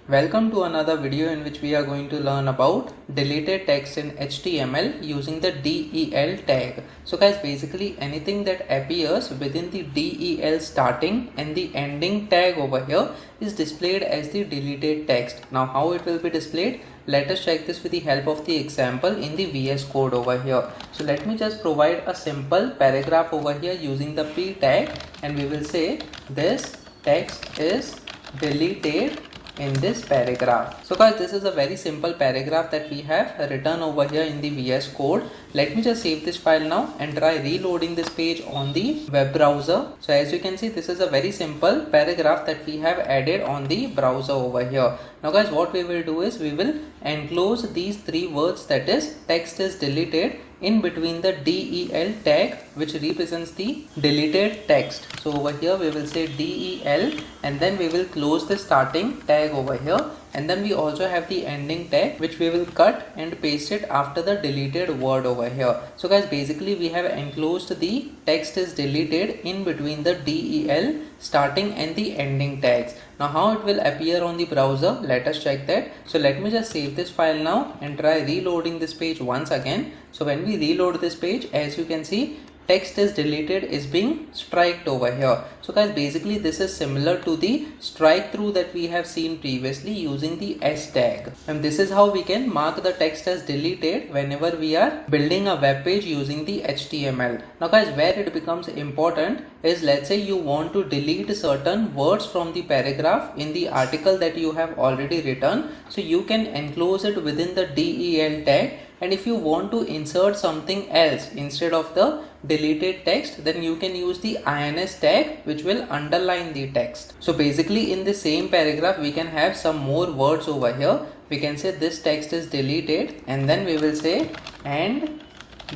Welcome to another video in which we are going to learn about deleted text in HTML using the del tag. So guys, basically anything that appears within the del starting and the ending tag over here is displayed as the deleted text. Now how it will be displayed? Let us check this with the help of the example in the VS Code over here. So let me just provide a simple paragraph over here using the p tag, and we will say this text is deleted in this paragraph. So guys, this is a very simple paragraph that we have written over here in the VS Code. Let me just save this file now and try reloading this page on the web browser. So as you can see, this is a very simple paragraph that we have added on the browser over here. Now guys, what we will do is we will enclose these three words, that is text is deleted, in between the del tag which represents the deleted text. So over here we will say del, and then we will close the starting tag over here, and then we also have the ending tag which we will cut and paste it after the deleted word over here. So guys, basically we have enclosed the text is deleted in between the del starting and the ending tags. Now how it will appear on the browser, let us check that. So let me just save this file now and try reloading this page once again. So when we reload this page, as you can see, text is deleted is being striked over here. So guys, basically this is similar to the strike through that we have seen previously using the S tag, and this is how we can mark the text as deleted whenever we are building a web page using the HTML. Now guys, where it becomes important is, let's say you want to delete certain words from the paragraph in the article that you have already written, so you can enclose it within the del tag. And if you want to insert something else instead of the deleted text, then you can use the ins tag which will underline the text. So basically in the same paragraph we can have some more words over here. We can say this text is deleted, and then we will say and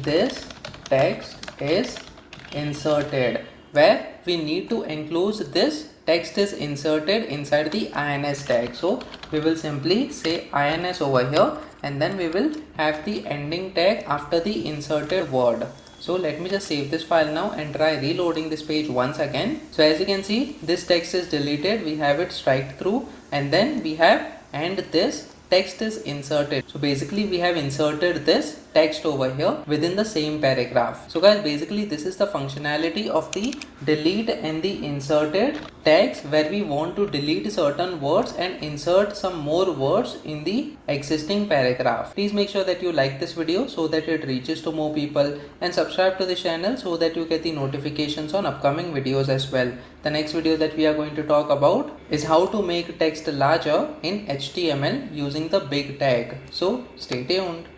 this text is inserted, where we need to enclose this text is inserted inside the ins tag. So we will simply say ins over here, and then we will have the ending tag after the inserted word. So let me just save this file now and try reloading this page once again. So as you can see, this text is deleted, we have it striked through, and then we have and this text is inserted. So basically we have inserted this text over here within the same paragraph. So guys, basically this is the functionality of the delete and the inserted tags, where we want to delete certain words and insert some more words in the existing paragraph. Please make sure that you like this video so that it reaches to more people, and subscribe to the channel so that you get the notifications on upcoming videos as well. The next video that we are going to talk about is how to make text larger in HTML using the big tag. So stay tuned.